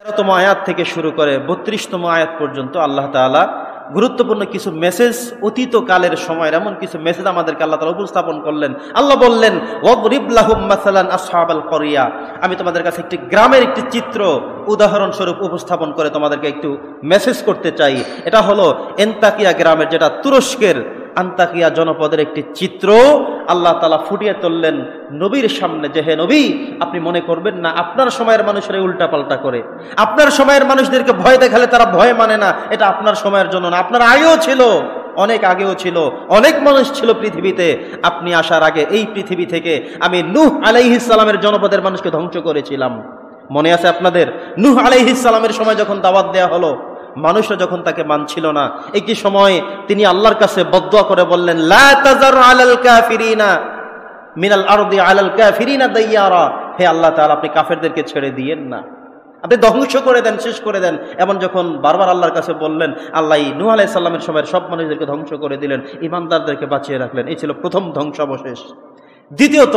13তম আয়াত থেকে শুরু করে 32তম আয়াত পর্যন্ত আল্লাহ তাআলা গুরুত্বপূর্ণ কিছু মেসেজ, অতীত কালের সময়ের এমন কিছু মেসেজ আমাদেরকে আল্লাহ তাআলা উপস্থাপন করলেন। আল্লাহ বললেন, ওয়াদরিব লাহুম মাসালান আসহাবাল ক্বরিয়া, আমি তোমাদের কাছে একটি গ্রামের একটি চিত্র উদাহরণস্বরূপ উপস্থাপন করে তোমাদেরকে একটু মেসেজ করতে চাই। এটা হলো এন্তাকিয়া গ্রামের, যেটা তুরস্কের আন্তাকিয়া জনপদের একটি চিত্র আল্লাহ তাআলা ফুটিয়ে তুললেন নবীর সামনে, যে হে নবী, আপনি মনে করবেন না আপনার সময়ের মানুষেরা উল্টা পাল্টা করে, আপনার সময়ের মানুষদেরকে ভয় দেখালে তারা ভয় মানে না, এটা আপনার সময়ের জন্য না, আপনার আগেও ছিল, অনেক আগেও ছিল, অনেক মানুষ ছিল পৃথিবীতে। আপনি আসার আগে এই পৃথিবী থেকে আমি নূহ আলাইহিস সালামের জনপদের মানুষকে ধ্বংস করেছিলাম। মনে আছে আপনাদের? নূহ আলাইহিস সালামের সময় যখন দাওয়াত দেয়া হলো, মানুষরা যখন তাকে মানছিল না, একটি সময় তিনি আল্লাহর কাছে বদদুয়া করে বললেন, লা তাজার আলাল কাফিরিনা মিনাল আরদি আলাল কাফিরিনা দাইয়ারা, হে আল্লাহ তাআলা, আপনি কাফেরদেরকে ছেড়ে দিয়েন না, আপনি ধ্বংস করে দেন, শেষ করে দেন। এমন যখন বারবার আল্লাহর কাছে বললেন, আল্লাহ নূহ আলাইহিস সালামের সময়ের সব মানুষদেরকে ধ্বংস করে দিলেন, ঈমানদারদেরকে বাঁচিয়ে রাখলেন। এই ছিল প্রথম ধ্বংসাবশেষ। দ্বিতীয়ত,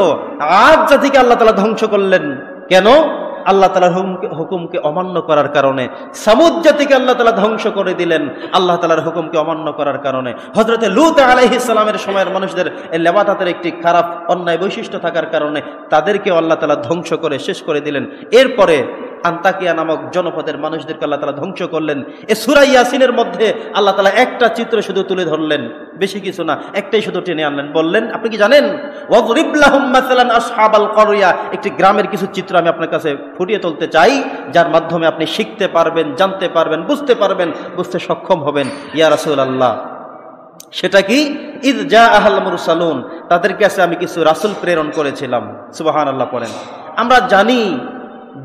আদ জাতিকে আল্লাহ তাআলা ধ্বংস করলেন। কেন? আল্লাহ তাআলার হুকুমকে অমান্য করার কারণে। সামুদ জাতিকে আল্লাহ তাআলা ধ্বংস করে দিলেন আল্লাহ তাআলার হুকুমকে অমান্য করার কারণে। হযরতে লূত আলাইহিস সালামের সময়ের মানুষদের লেবাতাতের একটি খারাপ অন্যায় বৈশিষ্ট্য থাকার কারণে তাদেরকে আল্লাহ তাআলা ধ্বংস করে শেষ করে দিলেন। এরপরে আন্তাকিয়া নামক জনপদের মানুষদেরকে আল্লাহ তাআলা ধ্বংস করলেন। এই সূরা ইয়াসিনের মধ্যে আল্লাহ তাআলা একটা চিত্র শুধু তুলে ধরলেন, বেশি কিছু না, একটাই শুধু টেনে আনলেন। বললেন, আপনি কি জানেন, ওয়াদরিব লাহুম মাসালান আসহাবাল ক্বরিয়া, একটি গ্রামের কিছু চিত্র আমি আপনার কাছে ফুটিয়ে তুলতে চাই, যার মাধ্যমে আপনি শিখতে পারবেন, জানতে পারবেন, বুঝতে সক্ষম হবেন। ইয়া রাসূলুল্লাহ, সেটা কি? ইয জাআল মুরসালুন, তাদের কাছে আমি কিছু রাসূল প্রেরণ করেছিলাম। সুবহানাল্লাহ পড়েন। আমরা জানি,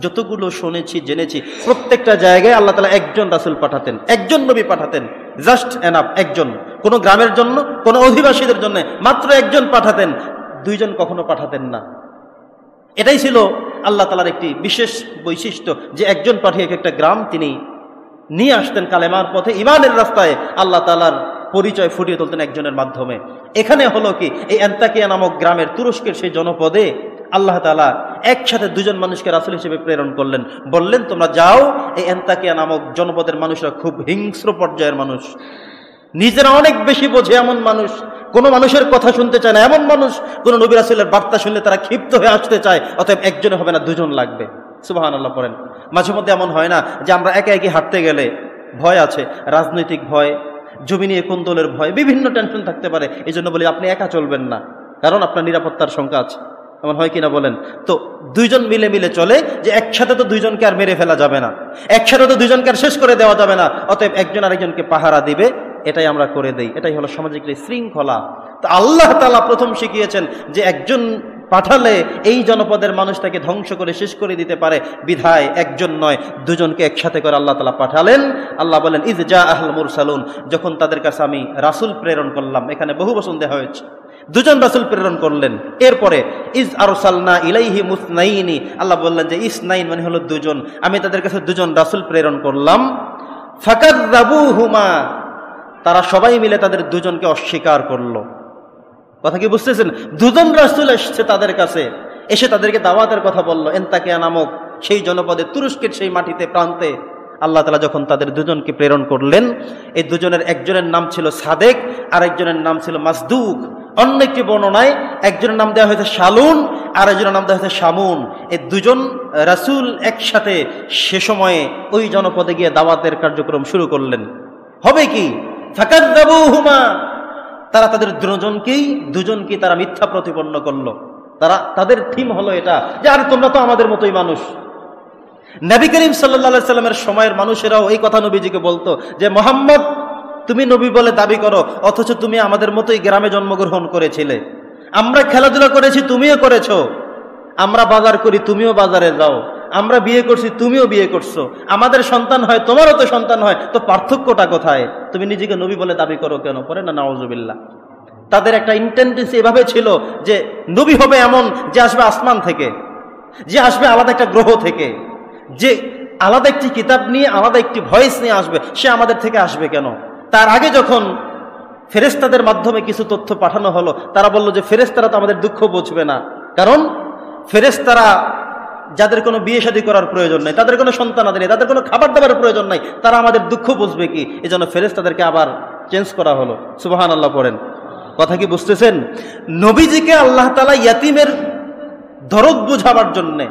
যতগুলো শুনেছি জেনেছি, প্রত্যেকটা জায়গায় আল্লাহ তাআলা একজন রাসূল পাঠাতেন, একজন নবী পাঠাতেন, জাস্ট এনাফ, একজন। কোন গ্রামের জন্য, কোন অধিবাসীদের জন্য মাত্র একজন পাঠাতেন, দুইজন কখনো পাঠাতেন না। এটাই ছিল আল্লাহ তাআলার একটি বিশেষ বৈশিষ্ট্য, যে একজন পাঠিয়ে একটা গ্রাম তিনি নিয়ে আসতেন কালেমার পথে, ঈমানের রাস্তায় আল্লাহ তাআলার পরিচয় ফুটিয়ে তুলতেন একজনের মাধ্যমে। এখানে হলো কি, এই আন্তাকিয়া নামক গ্রামের তুরস্কের সেই জনপদে আল্লাহ তাআলা একসাথে দুজন মানুষকে রাসূল হিসেবে প্রেরণ করলেন। বললেন, তোমরা যাও, এই আন্তাকিয়া নামক জনপদের মানুষরা খুব হিংস্র পর্যায়ের মানুষ, নিজেরা অনেক বেশি বোঝে এমন মানুষ, কোন মানুষের কথা শুনতে চায় না এমন মানুষ, কোন নবী রাসূলের বার্তা শুনলে তারা ক্ষিপ্ত হয়ে আসতে চায়। অতএব একজনে হবে না, দুজন লাগবে। সুবহানাল্লাহ পড়েন। মাঝে মধ্যে এমন হয় না যে আমরা একা একই হাঁটতে গেলে ভয় আছে, রাজনৈতিক ভয়, জমি নিয়ে কোন্দলের ভয়, বিভিন্ন টেনশন থাকতে পারে, এই জন্য বলি আপনি একা চলবেন না, কারণ আপনার নিরাপত্তার শঙ্কা আছে। এমন হয় কিনা বলেন? তো দুইজন মিলে মিলে চলে, যে একসাথে তো দুইজনকে আর মেরে ফেলা যাবে না, একসাথে তো দুইজনকে আর শেষ করে দেওয়া যাবে না, অতএব একজন আরেকজনকে পাহারা দিবে, এটাই আমরা করে দেই। এটাই হলো সামাজিক শৃঙ্খলা। তো আল্লাহ তাআলা প্রথম শিখিয়েছেন যে একজন পাঠালে এই জনপদের মানুষটাকে ধ্বংস করে শেষ করে দিতে পারে, বিধায় একজন নয়, দুজনকে একসাথে করে আল্লাহ তাআলা পাঠালেন। আল্লাহ বলেন, ইয জাআল মুরসালুন, যখন তাদের কাছে আমি রাসূল প্রেরণ করলাম। এখানে বহু বচন দেওয়া হয়েছে, দুজন রাসূল প্রেরণ করলেন। এরপরে ইয আরসালনা ইলাইহি মুসনাইনি, আল্লাহ বললেন যে ইসনাইন মানে হলো দুজন, আমি তাদের কাছে দুজন রাসূল প্রেরণ করলাম। ফাকাযযাবুহুমা, তারা সবাই মিলে তাদের দুজনকে অস্বীকার করলো। কথা কি বুঝতেছেন? দুজন রাসূল এসেছে তাদের কাছে, এসে তাদেরকে দাওয়াতের কথা বলল এন্তাকিয়া নামক সেই জনপদে, তুরস্কের সেই মাটিতে, প্রান্তে। আল্লাহ তাআলা যখন তাদের দুজনকে প্রেরণ করলেন, এই দুজনের একজনের নাম ছিল সাদেক, আর একজনের নাম ছিল মাসদুক। অন্য একটি বর্ণনায় একজনের নাম দেওয়া হয়েছে শালুন, আর একজনের নাম দেওয়া হয়েছে শামুন। এই দুজন রাসূল একসাথে সে সময়ে ওই জনপদে গিয়ে দাওয়াতের কার্যক্রম শুরু করলেন। হবে কি? ফাকাযযাবুহুমা, তারা তাদের দুজনকেই তারা মিথ্যা প্রতিপন্ন করলো। তাদের থিম হলো এটা যে আর তোমরা তো আমাদের মতোই মানুষ। নবী করিম সাল্লাল্লাহু আলাইহি সাল্লামের সময়ের মানুষেরাও এই কথা নবীজিকে বলতো যে মুহাম্মদ, তুমি নবী বলে দাবি করো, অথচ তুমি আমাদের মতোই গ্রামে জন্মগ্রহণ করেছিলে, আমরা খেলাধুলা করেছি, তুমিও করেছো, আমরা বাজার করি, তুমিও বাজারে যাও, আমরা বিয়ে করছি, তুমিও বিয়ে করছো, আমাদের সন্তান হয়, তোমারও তো সন্তান হয়, তো পার্থক্যটা কোথায়? তুমি নিজেকে নবী বলে দাবি করো কেন? পরে না নাউজুবিল্লাহ। তাদের একটা ইন্টেন্ডেন্সি এভাবে ছিল যে নবী হবে এমন যে আসবে আসমান থেকে, যে আসবে আলাদা একটা গ্রহ থেকে, যে আলাদা একটি কিতাব নিয়ে, আলাদা একটি ভয়েস নিয়ে আসবে, সে আমাদের থেকে আসবে কেন? তার আগে যখন ফেরেশতাদের মাধ্যমে কিছু তথ্য পাঠানো হলো, তারা বলল যে ফেরেশতারা তো আমাদের দুঃখ বুঝবে না, কারণ ফেরেশতারা যাদের কোনো বিয়ে শাদী করার প্রয়োজন নাই, তাদের কোনো সন্তান আদি নেই, তাদের কোনো খাবার দাবারের প্রয়োজন নাই, তারা আমাদের দুঃখ বুঝবে কি? এজন্য ফেরেশতাদেরকে আবার চেঞ্জ করা হলো। সুবহানাল্লাহ পড়েন। কথা কি বুঝতেছেন? নবীজিকে আল্লাহ তাআলা ইয়াতিমের দরদ বোঝাবার জন্যে,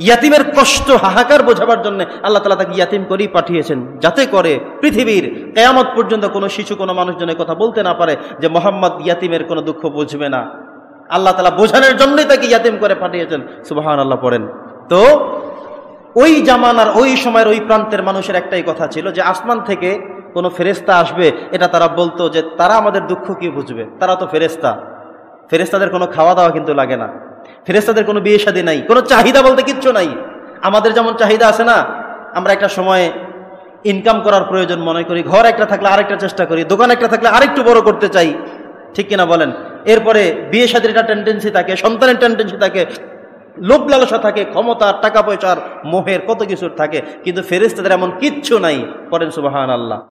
ইয়াতিমের কষ্ট হাহাকার বোঝাবার জন্য আল্লাহ তাআলা তাকে ইয়াতিম করেই পাঠিয়েছেন, যাতে করে পৃথিবীর কিয়ামত পর্যন্ত কোনো শিশু, কোনো মানুষজন কথা বলতে না পারে যে মোহাম্মদ ইয়াতিমের কোনো দুঃখ বুঝবে না। আল্লাহ তাআলা বোঝানোর জন্যই তাকে ইয়াতিম করে পাঠিয়েছেন। সুবহানাল্লাহ পড়েন। তো ওই জামানার, ওই সময়ের, ওই প্রান্তের মানুষের একটাই কথা ছিল যে আসমান থেকে কোনো ফেরেশতা আসবে, এটা তারা বলতো যে তারা আমাদের দুঃখ কি বুঝবে, তারা তো ফেরেশতা। ফেরেশতাদের কোনো খাওয়া দাওয়া কিন্তু লাগে না, ফেরেশতাদের কোনো বিয়ে শাদী নাই, কোনো চাহিদা বলতে কিচ্ছু নাই। আমাদের যেমন চাহিদা আছে না, আমরা একটা সময়ে ইনকাম করার প্রয়োজন মনে করি, ঘর একটা থাকলে আরেকটা চেষ্টা করি, দোকান একটা থাকলে আরেকটু বড় করতে চাই, ঠিক কিনা বলেন? এরপরে বিয়ে শাদীর একটা টেন্ডেন্সি থাকে, সন্তানের টেন্ডেন্সি থাকে, লোভ লালসা থাকে, ক্ষমতার, টাকা পয়সার, মোহের, কত কিছুর থাকে। কিন্তু ফেরেশতাদের এমন কিচ্ছু নাই। পড়েন সুবহানাল্লাহ।